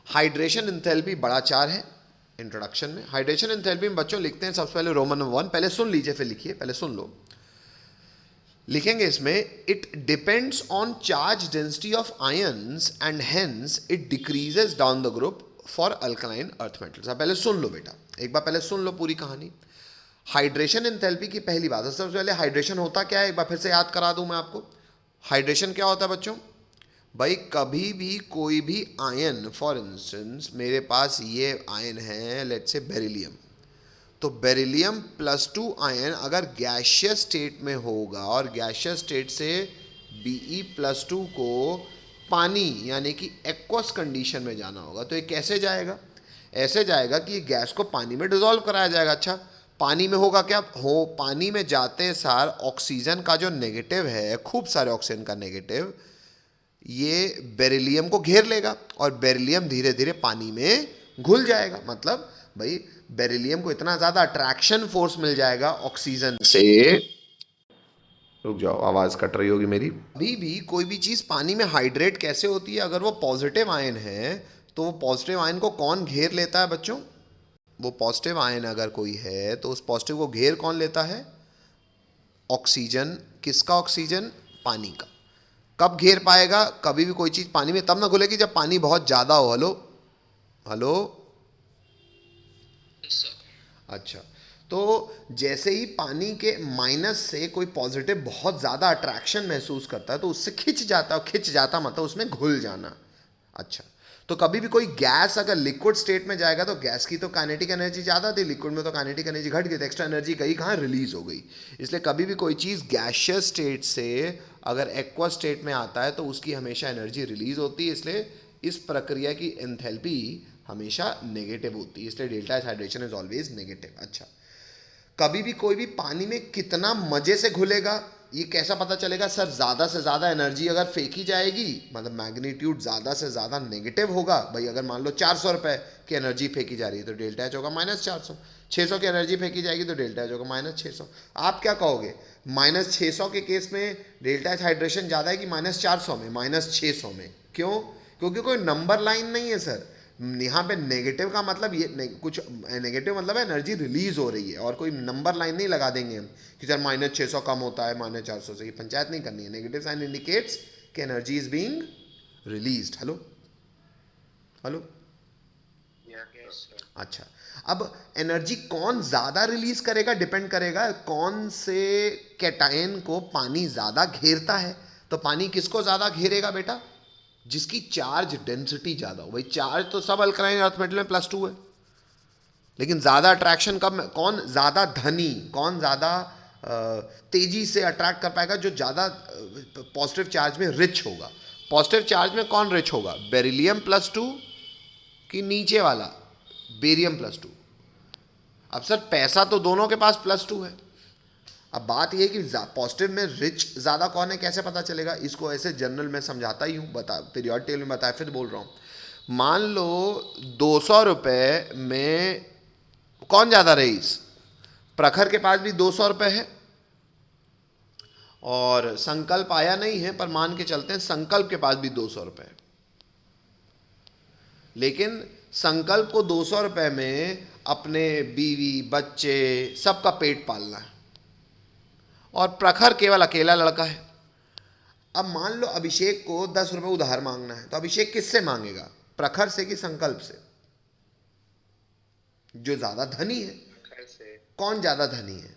Hydration enthalpy बड़ा 4 है introduction में। हाइड्रेशन एंथैल्पी में बच्चों लिखते हैं सबसे पहले रोमन नंबर 1, पहले सुन लीजिए फिर लिखिए, पहले सुन लो। लिखेंगे इसमें it depends on charge density of ions and hence it decreases down the group for alkaline earth metals. अब पहले सुन लो बेटा, एक बार पहले सुन लो पूरी कहानी। हाइड्रेशन एंथैल्पी की पहली बात है, सबसे पहले हाइड्रेशन होता क्या है एक बार फिर से याद करा दूं मैं आपको। हाइड्रेशन क्या होता है बच्चों? भाई कभी भी कोई भी आयन, फॉर इंस्टेंस मेरे पास ये आयन है लेट्स से बेरिलियम, तो बेरिलियम +2 आयन अगर गैशियस स्टेट में होगा और गैशियस स्टेट से Be+2 को पानी यानी कि एक्वस कंडीशन में जाना होगा, तो ये कैसे जाएगा? ऐसे जाएगा कि गैस को पानी में डिजोल्व कराया जाएगा। अच्छा, पानी में होगा क्या? पानी में जाते सार ऑक्सीजन का जो नेगेटिव है, खूब सारे ऑक्सीजन का नेगेटिव, ये बेरिलियम को घेर लेगा और बेरिलियम धीरे धीरे पानी में घुल जाएगा। मतलब भाई बेरिलियम को इतना ज़्यादा अट्रैक्शन फोर्स मिल जाएगा ऑक्सीजन से। रुक जाओ, आवाज़ कट रही होगी मेरी। अभी भी कोई भी चीज़ पानी में हाइड्रेट कैसे होती है? अगर वो पॉजिटिव आयन है तो वो पॉजिटिव आयन को कौन घेर लेता है बच्चों? वो पॉजिटिव आयन अगर कोई है तो उस पॉजिटिव को घेर कौन लेता है? ऑक्सीजन। किसका ऑक्सीजन? पानी का। कब घेर पाएगा? कभी भी कोई चीज़ पानी में तब ना घुलेगी जब पानी बहुत ज़्यादा हो। हेलो हेलो, अच्छा, तो जैसे ही पानी के माइनस से कोई पॉजिटिव बहुत ज़्यादा अट्रैक्शन महसूस करता है तो उससे खिंच जाता है, खिंच जाता मतलब उसमें घुल जाना। अच्छा, तो कभी भी कोई गैस अगर लिक्विड स्टेट में जाएगा तो गैस की तो काइनेटिक एनर्जी ज़्यादा थी, लिक्विड में तो काइनेटिक एनर्जी घट गई, तो एक्स्ट्रा एनर्जी गई कहाँ? रिलीज हो गई। इसलिए कभी भी कोई चीज़ गैशियस स्टेट से अगर एक्वा स्टेट में आता है तो उसकी हमेशा एनर्जी रिलीज होती है, इसलिए इस प्रक्रिया की एंथैल्पी हमेशा नेगेटिव होती है, इसलिए delta H hydration is always negative. अच्छा, कभी भी कोई भी पानी में कितना मजे से घुलेगा ये कैसा पता चलेगा? सर ज़्यादा से ज़्यादा एनर्जी अगर फेंकी जाएगी, मतलब मैग्नीट्यूड ज़्यादा से ज़्यादा नेगेटिव होगा। भाई अगर मान लो 400 रुपये की एनर्जी फेंकी जा रही है तो डेल्टा एच होगा -400। 600 की एनर्जी फेंकी जाएगी तो डेल्टा एच होगा -600। आप क्या कहोगे? -600 के केस में डेल्टा एच हाइड्रेशन ज़्यादा है कि -400 में? -600 में। क्यों? क्योंकि कोई नंबर लाइन नहीं है सर। यहाँ पे नेगेटिव का मतलब ये कुछ नेगेटिव मतलब है एनर्जी रिलीज हो रही है, और कोई नंबर लाइन नहीं लगा देंगे हम कि सर -600 कम होता है -400 से। ये पंचायत नहीं करनी है। नेगेटिव साइन इंडिकेट्स कि energy is being released. Hello hello, अच्छा, अब एनर्जी कौन ज़्यादा रिलीज करेगा डिपेंड करेगा कौन से कैटायन को पानी ज़्यादा घेरता है। तो पानी किसको ज़्यादा घेरेगा बेटा? जिसकी चार्ज डेंसिटी ज़्यादा हो। भाई चार्ज तो सब अल्कलाइन अर्थ मेटल में +2 है, लेकिन ज़्यादा अट्रैक्शन कब? कौन ज़्यादा धनी, कौन ज़्यादा तेज़ी से अट्रैक्ट कर पाएगा? जो ज़्यादा पॉजिटिव चार्ज में रिच होगा। पॉजिटिव चार्ज में कौन रिच होगा? बेरिलियम +2 कि नीचे वाला बेरियम +2? अब सर पैसा तो दोनों के पास +2 है। अब बात यह कि पॉजिटिव में रिच ज़्यादा कौन है कैसे पता चलेगा? इसको ऐसे जनरल में समझाता ही हूँ, बता पीरियड टेबल में बताया, फिर बोल रहा हूँ। मान लो 200 रुपये में कौन ज़्यादा रईस? प्रखर के पास भी 200 रुपये है और संकल्प आया नहीं है, पर मान के चलते हैं संकल्प के पास भी 200 रुपये है। लेकिन संकल्प को 200 रुपये में अपने बीवी बच्चे सबका पेट पालना है और प्रखर केवल अकेला लड़का है। अब मान लो अभिषेक को 10 रुपये उधार मांगना है, तो अभिषेक किससे मांगेगा? प्रखर से कि संकल्प से? जो ज्यादा धनी है। कौन ज्यादा धनी है?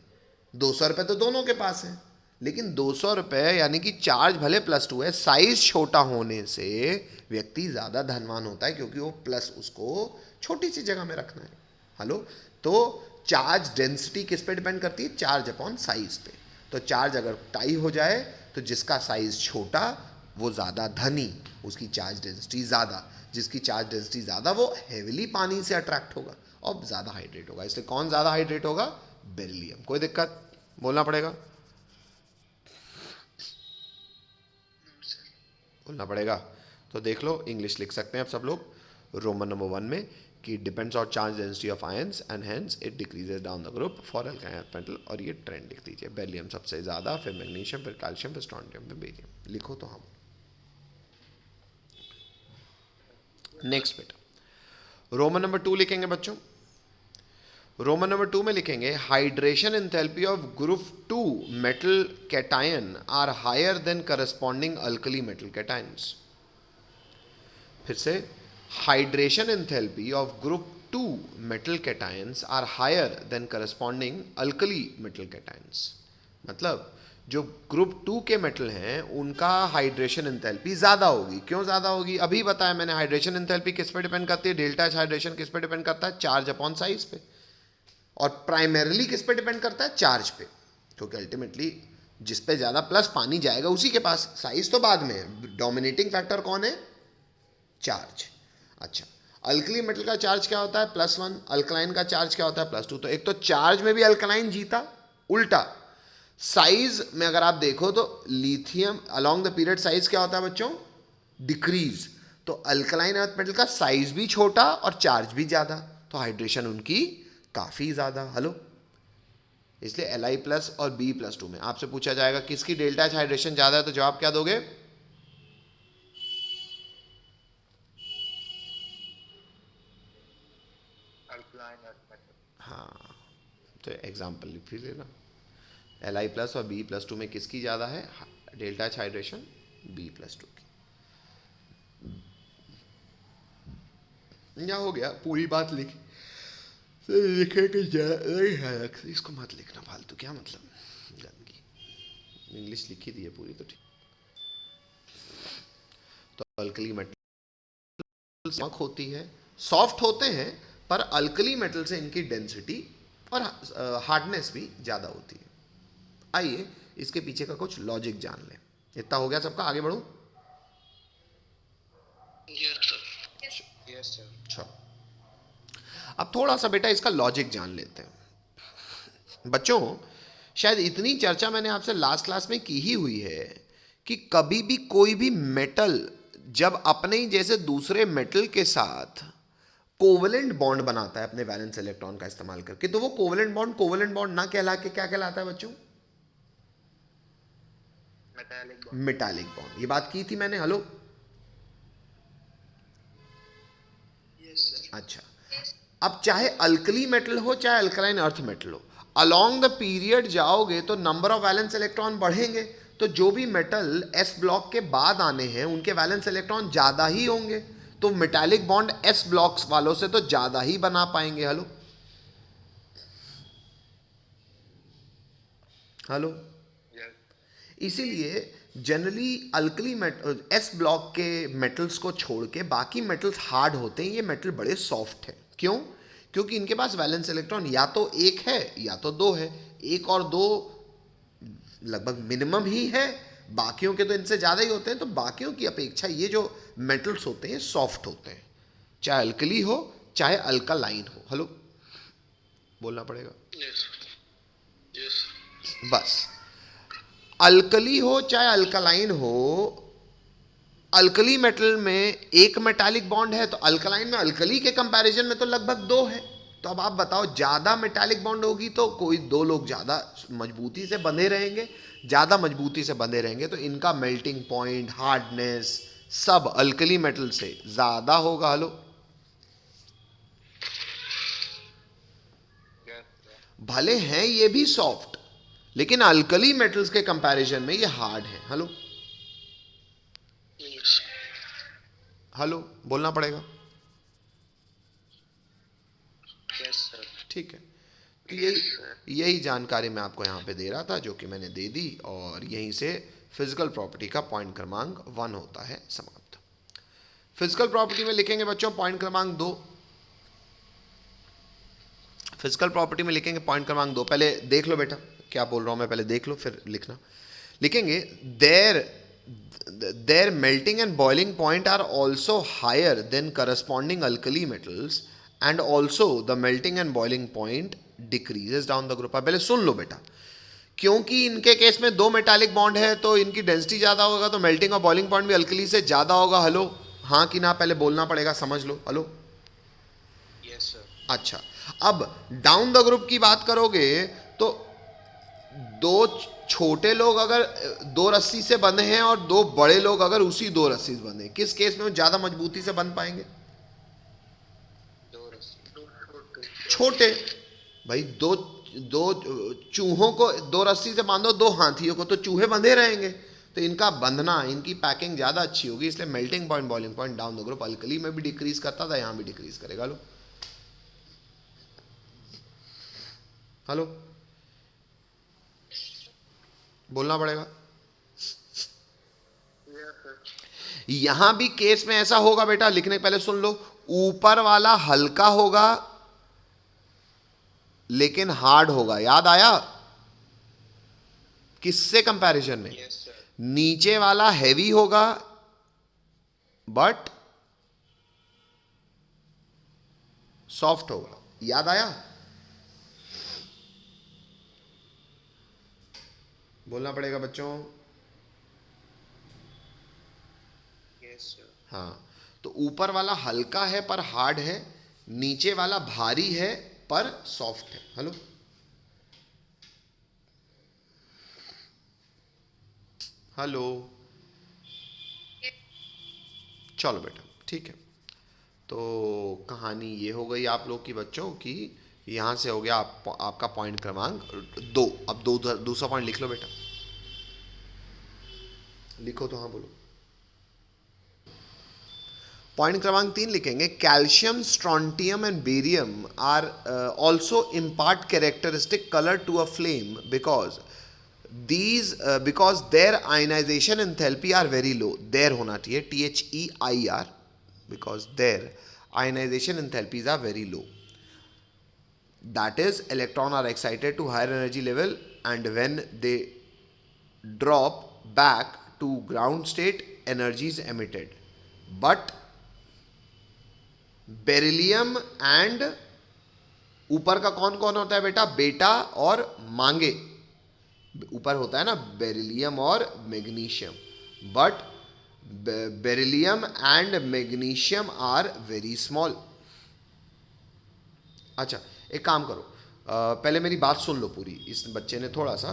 200 रुपये तो दोनों के पास है, लेकिन 200 रुपये यानी कि चार्ज भले +2 है, साइज छोटा होने से व्यक्ति ज्यादा धनवान होता है, क्योंकि वो प्लस उसको छोटी सी जगह में रखना है। हेलो, तो चार्ज डेंसिटी किस पे डिपेंड करती है? चार्ज अपॉन साइज पे। तो चार्ज अगर टाई हो जाए तो जिसका साइज छोटा वो ज़्यादा धनी, उसकी चार्ज डेंसिटी ज़्यादा। जिसकी चार्ज डेंसिटी ज़्यादा वो हेविली पानी से अट्रैक्ट होगा और ज़्यादा हाइड्रेट होगा। इसलिए कौन ज़्यादा हाइड्रेट होगा? बेरिलियम। कोई दिक्कत? बोलना पड़ेगा, बोलना पड़ेगा। तो देख लो, इंग्लिश लिख सकते हैं अब सब लोग रोमन नंबर 1 में कि depends on charge density of ions and hence it decreases down the group for alkyne earth metal. और ये ट्रेंड लिख दीजिए, बेरिलियम सबसे ज़्यादा, फिर मैग्नीशियम, फिर कैल्शियम, फिर स्ट्रोंडियम, फिर बेरियम। लिखो तो हम। नेक्स्ट बेटा, रोमन नंबर 2 लिखेंगे बच्चों। रोमन नंबर 2 में लिखेंगे hydration enthalpy of group 2 metal cation are higher than corresponding alkali metal cations. फिर से, hydration enthalpy of group 2 metal cations are higher than corresponding alkali metal cations. मतलब जो group 2 के metal हैं उनका हाइड्रेशन एंथैल्पी ज़्यादा होगी। क्यों ज़्यादा होगी? अभी बताया मैंने, हाइड्रेशन एंथैल्पी किस पे डिपेंड करती है? डेल्टा एच हाइड्रेशन किस पे डिपेंड करता है? चार्ज अपॉन साइज पे। और प्राइमरीली किस पे डिपेंड करता है? चार्ज पे, क्योंकि अल्टीमेटली जिस पे ज़्यादा प्लस पानी जाएगा उसी के पास, साइज तो बाद में है। डोमिनेटिंग फैक्टर कौन है? चार्ज। अच्छा, अल्कली मेटल का चार्ज क्या होता है? +1। अल्कलाइन का चार्ज क्या होता है? +2। तो एक तो चार्ज में भी अल्कलाइन जीता, उल्टा साइज में अगर आप देखो तो lithium along the period size क्या होता है बच्चों? डिक्रीज। तो अल्कलाइन अर्थ मेटल का साइज भी छोटा और चार्ज भी ज़्यादा, तो हाइड्रेशन उनकी काफ़ी ज़्यादा। हेलो, इसलिए Li+ और B+2 में आपसे पूछा जाएगा किसकी डेल्टा एच हाइड्रेशन ज़्यादा है, तो जवाब क्या दोगे? हाँ, तो एग्जाम्पल लिख फिर लेना। Li+ और B+2 में किसकी ज़्यादा है डेल्टा एच हाइड्रेशन? B+2 की। या हो गया, पूरी बात लिखे कि इसको मत लिखना फालतू, क्या मतलब गंदगी। इंग्लिश लिखी दी है पूरी तो ठीक। तो अल्कली मेटल चमक होती है, सॉफ्ट होते हैं, पर अल्कली मेटल से इनकी डेंसिटी और हार्डनेस भी ज़्यादा होती है। आइए इसके पीछे का कुछ लॉजिक जान लें। इतना हो गया सबका, आगे बढ़ूं? अच्छा, अब थोड़ा सा बेटा इसका लॉजिक जान लेते हैं। बच्चों, शायद इतनी चर्चा मैंने आपसे लास्ट क्लास में की ही हुई है कि कभी भी कोई भी मेटल जब अपने ही जैसे दूसरे मेटल के साथ कोवेलेंट बॉन्ड बनाता है अपने वैलेंस इलेक्ट्रॉन का इस्तेमाल करके, तो वो कोवेलेंट बॉन्ड ना कहला के क्या कहलाता है बच्चों? Metallic bond. ये बात की थी मैंने। हेलो, अच्छा, अब चाहे अल्कली मेटल हो चाहे अल्कलाइन अर्थ मेटल हो, अलोंग द पीरियड जाओगे तो नंबर ऑफ वैलेंस इलेक्ट्रॉन बढ़ेंगे, तो जो भी मेटल एस ब्लॉक के बाद आने हैं उनके वैलेंस इलेक्ट्रॉन ज़्यादा ही होंगे, तो मेटालिक बॉन्ड एस ब्लॉक्स वालों से तो ज़्यादा ही बना पाएंगे। हेलो हेलो, इसीलिए generally alkali metal S block के मेटल्स को छोड़ के बाकी मेटल्स हार्ड होते हैं। ये मेटल बड़े सॉफ्ट हैं। क्यों? क्योंकि इनके पास वैलेंस इलेक्ट्रॉन या तो एक है या तो दो है। एक और दो लगभग मिनिमम ही है, बाकियों के तो इनसे ज़्यादा ही होते हैं। तो बाकियों की अपेक्षा ये जो मेटल्स होते हैं सॉफ्ट होते हैं, चाहे अल्कली हो चाहे अल्कालाइन हो। हेलो, बोलना पड़ेगा। yes. बस, अल्कली हो चाहे अल्कलाइन हो, अल्कली मेटल में एक मेटालिक बॉन्ड है, तो अल्कलाइन में अल्कली के कंपैरिजन में तो लगभग दो है। तो अब आप बताओ, ज़्यादा मेटालिक बॉन्ड होगी तो कोई दो लोग ज़्यादा मजबूती से बंधे रहेंगे, ज़्यादा मजबूती से बंधे रहेंगे तो इनका मेल्टिंग पॉइंट, हार्डनेस सब अल्कली मेटल से ज़्यादा होगा। हेलो, भले हैं ये भी सॉफ्ट, लेकिन अल्कली मेटल्स के कंपैरिजन में ये हार्ड है। हेलो हेलो, बोलना पड़ेगा। ठीक है, तो यही जानकारी मैं आपको यहाँ पे दे रहा था, जो कि मैंने दे दी, और यहीं से फिजिकल प्रॉपर्टी का पॉइंट क्रमांक 1 होता है समाप्त। फिजिकल प्रॉपर्टी में लिखेंगे बच्चों पॉइंट क्रमांक 2। फिजिकल प्रॉपर्टी में लिखेंगे पॉइंट क्रमांक 2। पहले देख लो बेटा क्या बोल रहा हूँ मैं, पहले देख लो फिर लिखना। लिखेंगे their melting and boiling point are also higher than corresponding alkali metals and also the melting and boiling point decreases down the group। अब पहले सुन लो बेटा, क्योंकि इनके केस में दो मेटालिक बॉन्ड है तो इनकी डेंसिटी ज़्यादा होगा, तो मेल्टिंग और बॉइलिंग पॉइंट भी अल्कली से ज़्यादा होगा। हेलो, हाँ कि ना पहले बोलना पड़ेगा, समझ लो। Hello, yes sir. अच्छा, अब डाउन द ग्रुप की बात करोगे तो दो छोटे लोग अगर दो रस्सी से बंधे हैं और दो बड़े लोग अगर उसी दो रस्सी से बंधे हैं, किस केस में वो ज़्यादा मजबूती से बंध पाएंगे? छोटे। भाई दो दो चूहों को दो रस्सी से बांधो, दो हाथियों को, तो चूहे बंधे रहेंगे। तो इनका बंधना, इनकी पैकिंग ज़्यादा अच्छी होगी, इसलिए melting point boiling point down the group alkali में भी डिक्रीज करता था, यहाँ भी डिक्रीज करेगा। लो हेलो, बोलना पड़ेगा। यहां भी केस में ऐसा होगा बेटा, लिखने के पहले सुन लो। ऊपर वाला हल्का होगा लेकिन हार्ड होगा, याद आया? किससे कंपैरिजन में? नीचे वाला हैवी होगा बट सॉफ्ट होगा, याद आया? बोलना पड़ेगा बच्चों। हाँ, तो ऊपर वाला हल्का है पर हार्ड है, नीचे वाला भारी है पर सॉफ्ट है। हेलो, हेलो, चलो बेटा ठीक है। तो कहानी ये हो गई आप लोग की बच्चों की। यहाँ से हो गया आपका पॉइंट क्रमांक 2। अब दूसरा पॉइंट लिख लो बेटा, लिखो तो, हाँ बोलो। पॉइंट क्रमांक 3 लिखेंगे, calcium, strontium and barium are also impart characteristic colour to a flame because these because their ionization enthalpy are very low। their होना चाहिए THEIR, because their ionization enthalpies are very low, that is electron are excited to higher energy level and when they drop back to ground state energy is emitted, but beryllium and, ऊपर का कौन कौन होता है बेटा? बेटा और मांगे। ऊपर होता है ना बेरिलियम और magnesium, but beryllium and magnesium are very small. अच्छा, एक काम करो, पहले मेरी बात सुन लो पूरी। इस बच्चे ने थोड़ा सा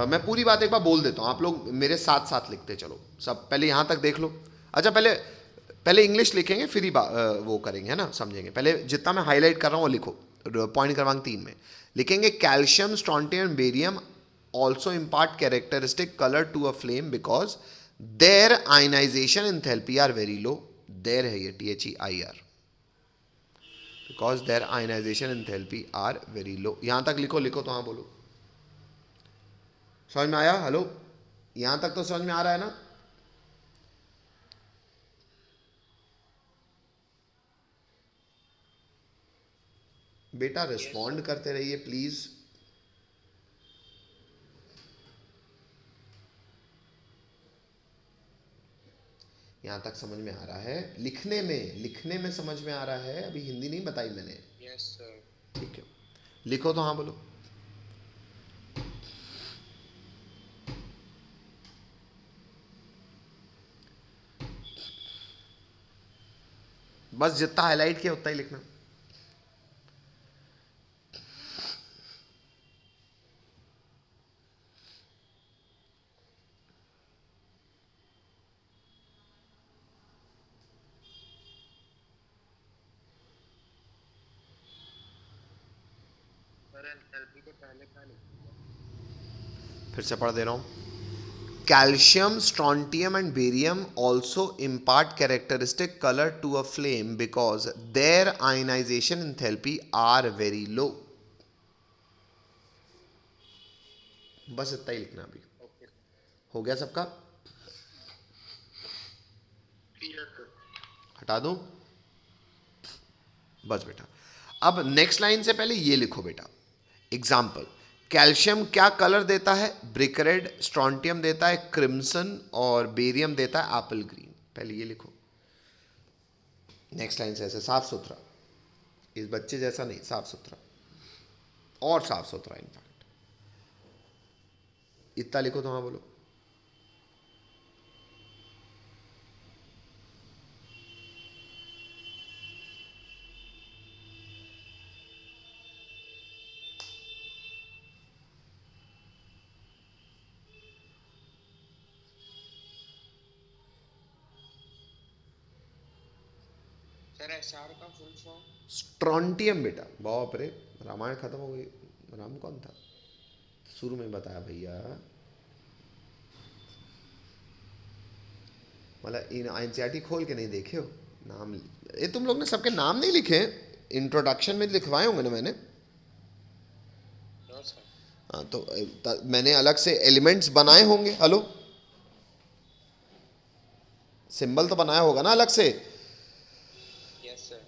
मैं पूरी बात एक बार बोल देता हूँ, आप लोग मेरे साथ साथ लिखते चलो। सब पहले यहाँ तक देख लो। अच्छा, पहले पहले इंग्लिश लिखेंगे फिर ही वो करेंगे, है ना, समझेंगे। पहले जितना मैं हाईलाइट कर रहा हूँ वो लिखो। पॉइंट क्रमांक 3 में लिखेंगे, calcium, strontium, barium also impart characteristic colour to a flame because their ionisation enthalpy are very low. Their है ये THEIR, because their ionisation enthalpy are very low. यहाँ तक लिखो, लिखो तो हाँ बोलो। समझ में आया? हेलो, यहाँ तक तो समझ में आ रहा है ना? बेटा रिस्पॉन्ड करते रहिए प्लीज। यहाँ तक समझ में आ रहा है? लिखने में समझ में आ रहा है, अभी हिंदी नहीं बताई मैंने। Yes sir. ठीक है, लिखो तो हाँ बोलो। बस जितना हाईलाइट किया उतना ही लिखना। फिर से पढ़ दे रहा हूँ। Calcium, strontium and barium also impart characteristic color to a flame because their ionization enthalpy are very low। बस इतना ही लिखना अभी। हो गया सबका? हटा दूं? बस बेटा, अब नेक्स्ट लाइन से पहले ये लिखो बेटा, एग्जाम्पल। कैल्शियम क्या कलर देता है? Brick red. स्ट्रॉन्टियम देता है क्रिम्सन और बेरियम देता है एप्पल ग्रीन। पहले ये लिखो। नेक्स्ट लाइन से ऐसे साफ सुथरा, इस बच्चे जैसा नहीं, साफ सुथरा और साफ सुथरा इनफैक्ट। इतना लिखो तो हाँ बोलो। सर एसआर का फुल फॉर्म? स्ट्रॉन्टियम बेटा, बाप रे, रामायण खत्म हो गई। राम कौन था, शुरू में बताया भैया। मतलब इन एनसीईआरटी खोल के नहीं देखे हो नाम? ये तुम लोग ने सबके नाम नहीं लिखे, इंट्रोडक्शन में लिखवाए होंगे ना मैंने। No sir. हाँ तो मैंने अलग से एलिमेंट्स बनाए होंगे। हेलो, सिंबल तो बनाया होगा ना अलग से। Yes sir.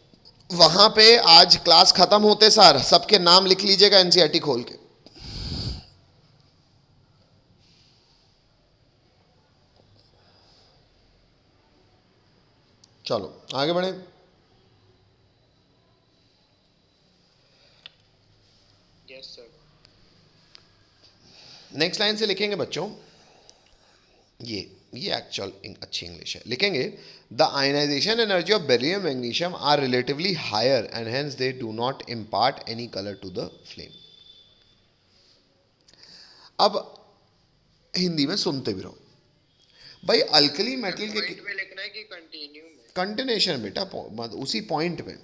वहां पे आज क्लास खत्म होते सार सबके नाम लिख लीजिएगा एनसीईआरटी खोल के। चलो आगे बढ़े। Yes sir. नेक्स्ट लाइन से लिखेंगे बच्चों, ये एक्चुअल अच्छी इंग्लिश है, लिखेंगे the ionization energy of beryllium magnesium are relatively higher and hence they do not impart any colour to the flame. अब हिंदी में सुनते भी रहो भाई। अल्कली मेटल के पॉइंट में लिखना है कि कंटिन्यू में? कंटिन्यूशन बेटा, उसी पॉइंट में।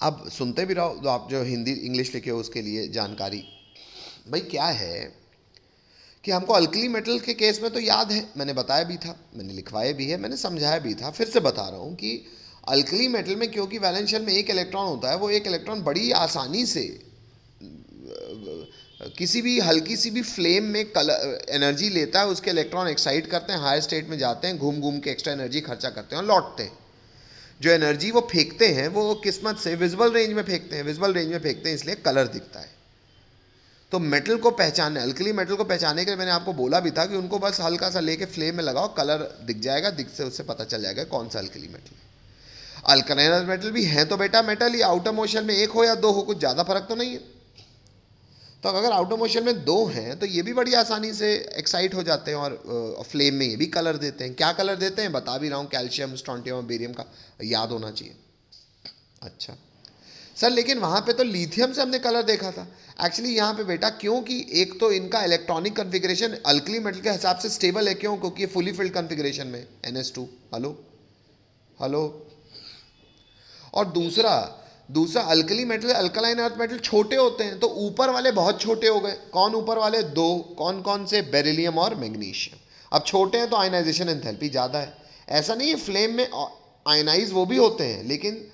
अब सुनते भी रहो, तो आप जो हिंदी इंग्लिश लिखे हो उसके लिए जानकारी। भाई क्या है कि हमको अल्कली मेटल के केस में तो याद है, मैंने बताया भी था, मैंने लिखवाया भी है, मैंने समझाया भी था, फिर से बता रहा हूँ कि अल्कली मेटल में क्योंकि वैलेंस शेल में एक इलेक्ट्रॉन होता है, वो एक इलेक्ट्रॉन बड़ी आसानी से किसी भी हल्की सी भी फ्लेम में कलर एनर्जी लेता है, उसके इलेक्ट्रॉन एक्साइट करते हैं, हायर स्टेट में जाते हैं, घूम घूम के एक्स्ट्रा एनर्जी खर्चा करते हैं और लौटते हैं। जो एनर्जी वो फेंकते हैं वो किस्मत से विजिबल रेंज में फेंकते हैं, विजिबल रेंज में फेंकते हैं इसलिए कलर दिखता है। तो मेटल को पहचानने, अल्कली मेटल को पहचानने के लिए मैंने आपको बोला भी था कि उनको बस हल्का सा लेके फ्लेम में लगाओ, कलर दिख जाएगा, दिख से उससे पता चल जाएगा कौन सा अल्कली मेटल है। अल्कलाइन मेटल भी है तो बेटा मेटल ही, आउटर मोशन में एक हो या दो हो, कुछ ज़्यादा फर्क तो नहीं है। तो अगर आउटर मोशन में दो हैं तो ये भी बड़ी आसानी से एक्साइट हो जाते हैं और फ्लेम में ये भी कलर देते हैं। क्या कलर देते हैं बता भी रहा हूँ, कैल्शियम, स्ट्रोंटियम और बेरियम का याद होना चाहिए। अच्छा सर, लेकिन वहाँ पे तो लिथियम से हमने कलर देखा था। एक्चुअली यहाँ पे बेटा क्योंकि एक तो इनका इलेक्ट्रॉनिक कन्फिग्रेशन अल्कली मेटल के हिसाब से स्टेबल है, क्यों? क्योंकि ये फुली फिल्ड कन्फिग्रेशन में NS2। Hello hello. और दूसरा दूसरा alkali metal, alkaline earth metal छोटे होते हैं, तो ऊपर वाले बहुत छोटे हो गए। कौन ऊपर वाले? दो। कौन कौन से? बेरिलियम और मैग्नीशियम। अब छोटे हैं तो आयनाइजेशन एंथैल्पी ज़्यादा है। ऐसा नहीं है फ्लेम में आयनाइज वो भी होते हैं, लेकिन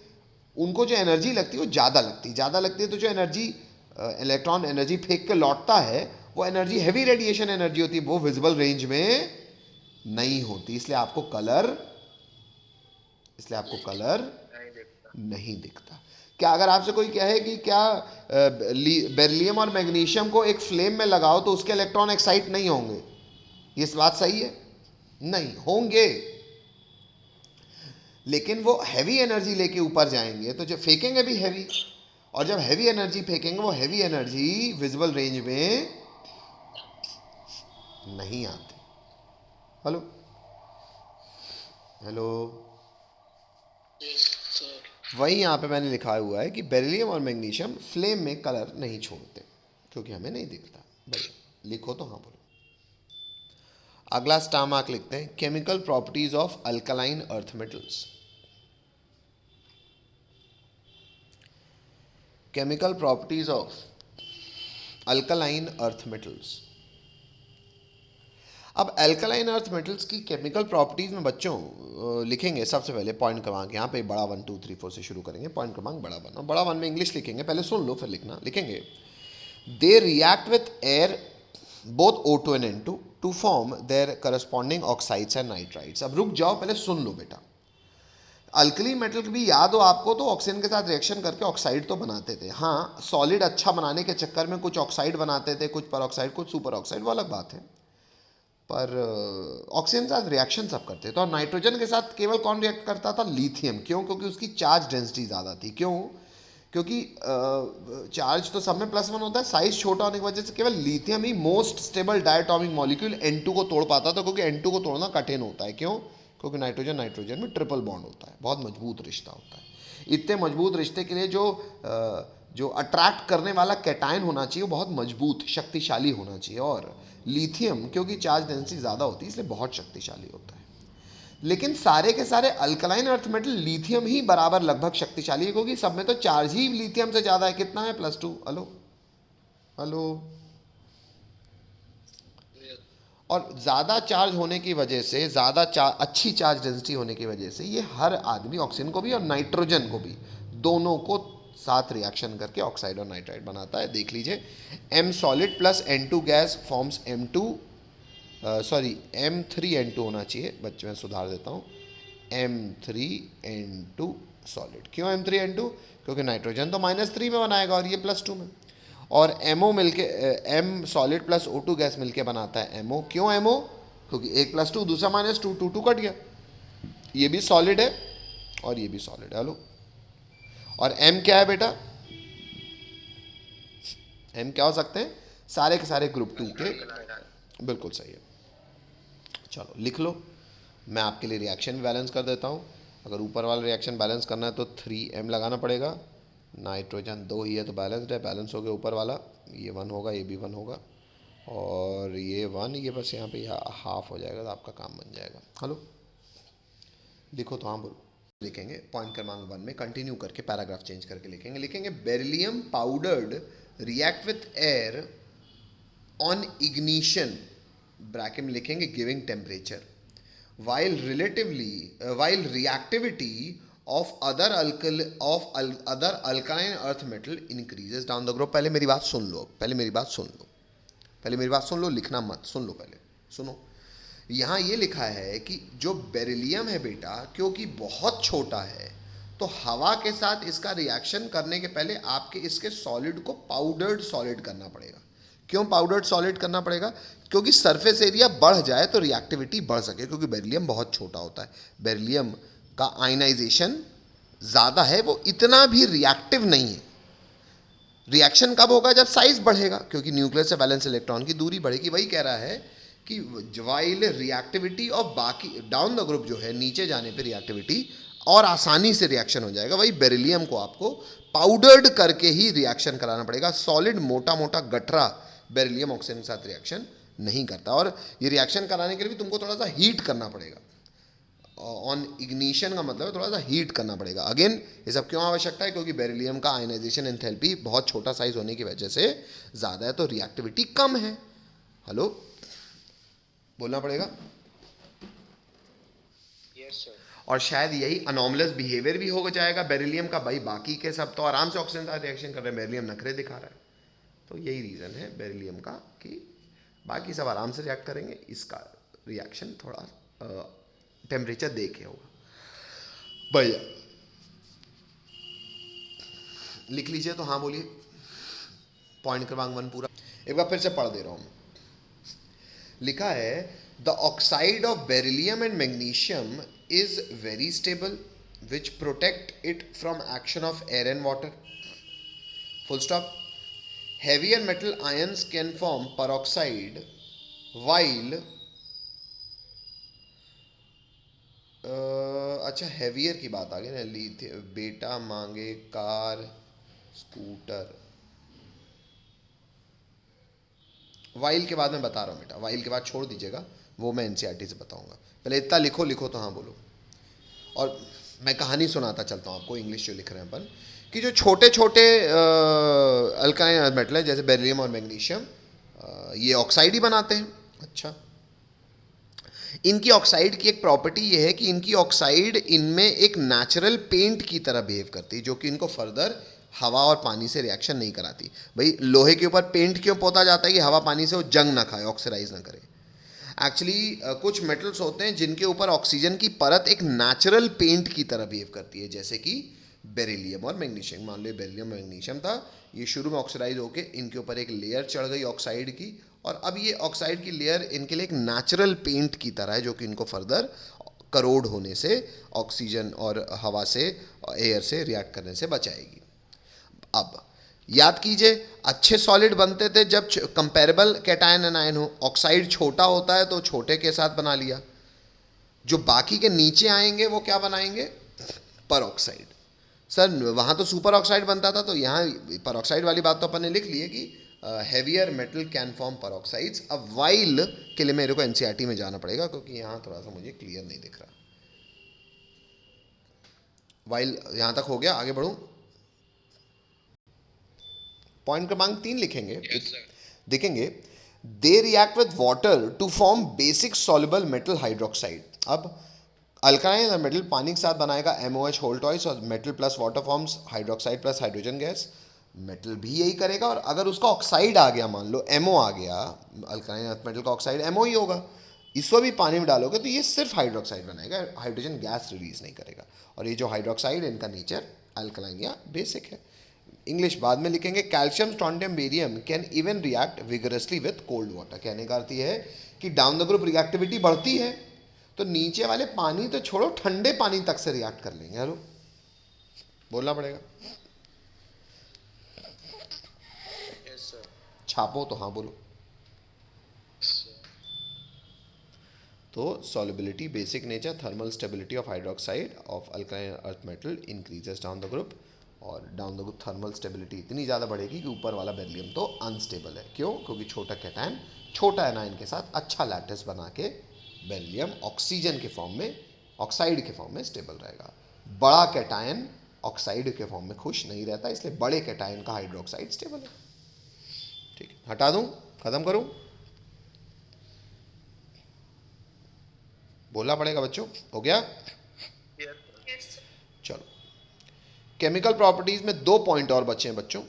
उनको जो एनर्जी लगती है वो ज़्यादा लगती है। तो जो एनर्जी इलेक्ट्रॉन एनर्जी फेंक के लौटता है वो एनर्जी हैवी रेडिएशन एनर्जी होती है, वो विजिबल रेंज में नहीं होती, इसलिए आपको कलर नहीं दिखता। क्या अगर आपसे कोई कहे कि क्या बेरिलियम और मैग्नीशियम को एक फ्लेम में लगाओ तो उसके इलेक्ट्रॉन एक्साइट नहीं होंगे, ये बात सही है? नहीं होंगे, लेकिन वो हैवी एनर्जी लेके ऊपर जाएंगे तो जब फेंकेंगे भी हैवी, और जब हैवी एनर्जी फेंकेंगे वो हैवी एनर्जी विजिबल रेंज में नहीं आती। Hello hello. वही यहाँ पे मैंने लिखा हुआ है कि बेरिलियम और मैग्नीशियम फ्लेम में कलर नहीं छोड़ते क्योंकि हमें नहीं दिखता। बढ़िया, लिखो तो हाँ बोलो। अगला स्टार मार्क लिखते हैं, chemical properties of alkaline earth metals. Chemical properties of alkaline earth metals. अब अल्कलाइन अर्थ मेटल्स की केमिकल प्रॉपर्टीज में बच्चों लिखेंगे सबसे पहले पॉइंट क्रमांक, यहाँ पे बड़ा 1 2 3 4 से शुरू करेंगे, पॉइंट क्रमांक बड़ा 1, और बड़ा 1 में इंग्लिश लिखेंगे, पहले सुन लो फिर लिखना। लिखेंगे they react with air both O2 and N2 to form their corresponding oxides and nitrides. अब रुक जाओ, पहले सुन लो बेटा। अल्कली मेटल भी याद हो आपको तो ऑक्सीजन के साथ रिएक्शन करके ऑक्साइड तो बनाते थे। हाँ, सॉलिड अच्छा बनाने के चक्कर में कुछ ऑक्साइड बनाते थे, कुछ पर ऑक्साइड, कुछ सुपर ऑक्साइड, वो अलग बात है, पर ऑक्सीजन के साथ रिएक्शन सब करते थे। और नाइट्रोजन के साथ केवल कौन रिएक्ट करता था? लिथियम। क्यों? क्योंकि उसकी चार्ज डेंसिटी ज़्यादा थी। क्यों? क्योंकि चार्ज तो सब में +1 होता है, साइज छोटा होने की वजह से केवल लिथियम ही most stable diatomic molecule N2 को तोड़ पाता था, क्योंकि N2 को तोड़ना कठिन होता है। क्यों? क्योंकि नाइट्रोजन नाइट्रोजन में ट्रिपल बॉन्ड होता है, बहुत मजबूत रिश्ता होता है। इतने मजबूत रिश्ते के लिए जो अट्रैक्ट करने वाला कैटायन होना चाहिए वो बहुत मजबूत शक्तिशाली होना चाहिए, और लिथियम क्योंकि चार्ज डेंसिटी ज़्यादा होती है इसलिए बहुत शक्तिशाली होता है। लेकिन सारे के सारे अल्कलाइन अर्थ मेटल लिथियम ही बराबर लगभग शक्तिशाली है, क्योंकि सब में तो चार्ज ही लिथियम से ज़्यादा है। कितना है? +2। Hello hello. और ज़्यादा चार्ज होने की वजह से, ज़्यादा अच्छी चार्ज डेंसिटी होने की वजह से ये हर आदमी, ऑक्सीजन को भी और नाइट्रोजन को भी, दोनों को साथ रिएक्शन करके ऑक्साइड और नाइट्राइड बनाता है। देख लीजिए, M solid plus N2 gas forms M2, sorry M3N2 होना चाहिए, बच्चे मैं सुधार देता हूँ, M3N2 सॉलिड। क्यों M3N2? क्योंकि नाइट्रोजन तो -3 में बनाएगा और ये +2 में। और MO मिलके M solid plus O2 gas मिलके बनाता है MO। क्यों MO? क्योंकि एक +2 दूसरा -2, 2 कट गया। ये भी सॉलिड है और ये भी सॉलिड है। हेलो। और M क्या है बेटा? M क्या हो सकते हैं? सारे के सारे ग्रुप 2 के। बिल्कुल सही है। चलो लिख लो, मैं आपके लिए रिएक्शन भी बैलेंस कर देता हूँ। अगर ऊपर वाला रिएक्शन बैलेंस करना है तो 3M लगाना पड़ेगा। नाइट्रोजन 2 ही है तो बैलेंस्ड है, बैलेंस हो गया ऊपर वाला, ये 1 होगा, ये भी 1 होगा, और ये 1, ये बस यहाँ पे हाफ हो जाएगा तो आपका काम बन जाएगा। हेलो लिखो तो, हाँ बोलो। लिखेंगे पॉइंट क्रमांक 1 में कंटिन्यू करके पैराग्राफ चेंज करके लिखेंगे beryllium powdered react with air on ignition, bracket में लिखेंगे giving temperature, while reactivity of other alkaline earth metal increases down the group। पहले मेरी बात सुन लो, लिखना मत, सुन लो, पहले सुनो। यहाँ ये लिखा है कि जो बेरिलियम है बेटा, क्योंकि बहुत छोटा है तो हवा के साथ इसका रिएक्शन करने के पहले आपके इसके सॉलिड को पाउडर्ड सॉलिड करना पड़ेगा। क्यों पाउडर्ड सॉलिड करना पड़ेगा? क्योंकि सरफेस एरिया बढ़ जाए तो रिएक्टिविटी बढ़ सके, क्योंकि बेरिलियम बहुत छोटा होता है। बेरिलियम का आयनाइजेशन ज़्यादा है, वो इतना भी रिएक्टिव नहीं है। रिएक्शन कब होगा? जब साइज बढ़ेगा, क्योंकि न्यूक्लियस से वैलेंस इलेक्ट्रॉन की दूरी बढ़ेगी। वही कह रहा है कि वाइल रिएक्टिविटी ऑफ बाकी डाउन द ग्रुप जो है, नीचे जाने पे रिएक्टिविटी और आसानी से रिएक्शन हो जाएगा। वही बेरिलियम को आपको पाउडर्ड करके ही रिएक्शन कराना पड़ेगा। सॉलिड मोटा मोटा गठरा बेरिलियम ऑक्सीजन के साथ रिएक्शन नहीं करता, और ये रिएक्शन कराने के लिए भी तुमको थोड़ा सा हीट करना पड़ेगा। ऑन इग्निशन का मतलब है थोड़ा सा हीट करना पड़ेगा। अगेन ये सब क्यों आवश्यकता है? क्योंकि बेरिलियम का आयनाइजेशन एंथैल्पी बहुत छोटा साइज होने की वजह से ज़्यादा है, तो रिएक्टिविटी कम है। हेलो बोलना पड़ेगा। Yes sir. और शायद यही अनॉमलस बिहेवियर भी हो जाएगा बेरिलियम का। भाई बाकी के सब तो आराम से ऑक्सीजन का रिएक्शन कर रहे हैं, बेरिलियम नखरे दिखा रहा है। तो यही रीज़न है बेरिलियम का कि बाकी सब आराम से रिएक्ट करेंगे, इसका रिएक्शन थोड़ा टेम्परेचर दे के होगा। भैया लिख लीजिए तो, हाँ बोलिए। पॉइंट क्रमांक 1 पूरा एक बार फिर से पढ़ दे रहा हूँ। लिखा है the oxide of beryllium and magnesium is very stable which protect it from action of air and water, full stop. Heavier metal ions can form peroxide while अच्छा हैवियर की बात आ गई ना, लिथियम बेटा मांगे कार स्कूटर। वाइल के बाद मैं बता रहा हूँ बेटा, वाइल के बाद छोड़ दीजिएगा, वो मैं एनसीईआरटी से बताऊंगा। पहले इतना लिखो तो हाँ बोलो। और मैं कहानी सुनाता चलता हूँ आपको, इंग्लिश जो लिख रहे हैं अपन, कि जो छोटे छोटे अल्कालाइन मेटल है जैसे बेरिलियम और मैग्नीशियम, ये ऑक्साइड ही बनाते हैं। अच्छा, इनकी ऑक्साइड की एक प्रॉपर्टी ये है कि इनकी ऑक्साइड इनमें एक नेचुरल पेंट की तरह बिहेव करती है, जो कि इनको फर्दर हवा और पानी से रिएक्शन नहीं कराती। भाई लोहे के ऊपर पेंट क्यों पोता जाता है? कि हवा पानी से वो जंग ना खाए, ऑक्सीडाइज ना करे। एक्चुअली कुछ मेटल्स होते हैं जिनके ऊपर ऑक्सीजन की परत एक नेचुरल पेंट की तरह बिहेव करती है, जैसे कि बेरिलियम और मैग्नीशियम। मान लो बेरिलियम मैग्नीशियम था, ये शुरू में ऑक्सीडाइज होके इनके ऊपर एक लेयर चढ़ गई ऑक्साइड की, और अब ये ऑक्साइड की लेयर इनके लिए एक नेचुरल पेंट की तरह है, जो कि इनको फर्दर करोड होने से, ऑक्सीजन और हवा से, एयर से रिएक्ट करने से बचाएगी। अब याद कीजिए, अच्छे सॉलिड बनते थे जब कंपेरेबल कैटायन एनायन हो। ऑक्साइड छोटा होता है तो छोटे के साथ बना लिया, जो बाकी के नीचे आएंगे वो क्या बनाएंगे? परऑक्साइड। सर वहाँ तो सुपर ऑक्साइड बनता था, तो यहाँ परऑक्साइड वाली बात तो अपन ने लिख ली है कि हैवियर मेटल कैन फॉर्म परऑक्साइड्स। अब वाइल के लिए मेरे को एनसीईआरटी में जाना पड़ेगा, क्योंकि यहाँ थोड़ा सा मुझे क्लियर नहीं दिख रहा। वाइल यहाँ तक हो गया, आगे बढ़ूँ। पॉइंट क्रमांक 3 लिखेंगे, देखेंगे they react with water to form basic soluble metal hydroxide. अब अल्कालाइन मेटल पानी के साथ बनाएगा MOH होल टॉइस और metal plus water forms hydroxide plus hydrogen gas. Metal भी यही करेगा, और अगर उसका ऑक्साइड आ गया, मान लो MO आ गया, अल्कालाइन अर्थ मेटल का ऑक्साइड MO ही होगा, इसको भी पानी में डालोगे तो ये सिर्फ हाइड्रोक्साइड बनाएगा, हाइड्रोजन गैस रिलीज नहीं करेगा। और ये जो हाइड्रोक्साइड, इनका नेचर अल्कालाइन या बेसिक है। इंग्लिश बाद में लिखेंगे। Calcium strontium barium can even react vigorously with cold water. कहने का अर्थ यह है कि डाउन द ग्रुप रिएक्टिविटी बढ़ती है तो नीचे वाले पानी तो छोड़ो, ठंडे पानी तक से रिएक्ट कर लेंगे। हेलो, बोलना पड़ेगा। Yes, sir. छापो तो हाँ बोलो। तो solubility, basic nature, thermal stability of hydroxide of alkaline earth metal increases down the group. और down the group thermal stability इतनी ज़्यादा बढ़ेगी कि ऊपर वाला बेरिलियम तो अनस्टेबल है। क्यों? क्योंकि छोटा कैटायन छोटा एनायन के साथ अच्छा लैटिस बना के बेरिलियम ऑक्सीजन के फॉर्म में, ऑक्साइड के फॉर्म में स्टेबल रहेगा। बड़ा कैटायन ऑक्साइड के फॉर्म में खुश नहीं रहता, इसलिए बड़े कैटायन का हाइड्रोक्साइड स्टेबल है। ठीक है, हटा दूं, खत्म करूं? बोलना पड़ेगा बच्चों। हो गया? Yes, sir. चलो, केमिकल प्रॉपर्टीज़ में 2 पॉइंट और बचे हैं बच्चों।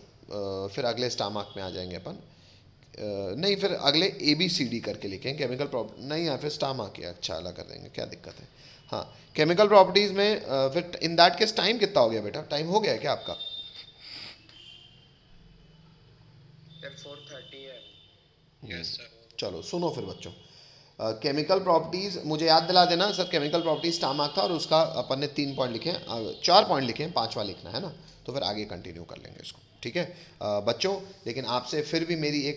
फिर अगले स्टामार्क में आ जाएंगे अपन। नहीं, फिर अगले ABCD करके लिखें केमिकल प्रॉपर्टी, नहीं या फिर स्टामार्क के अच्छा अलग कर देंगे, क्या दिक्कत है। हाँ, केमिकल प्रॉपर्टीज़ में फिर इन दैट केस टाइम कितना हो गया बेटा? टाइम हो गया है क्या आपका? Sir, 4:30 है. Yes, sir. चलो सुनो फिर बच्चों, केमिकल प्रॉपर्टीज़ मुझे याद दिला देना सर। केमिकल प्रॉपर्टीज स्टामार्क था और उसका अपन ने 3 पॉइंट लिखे हैं, 4 पॉइंट लिखे हैं, 5वां लिखना है ना, तो फिर आगे कंटिन्यू कर लेंगे इसको। ठीक है बच्चों, लेकिन आपसे फिर भी मेरी एक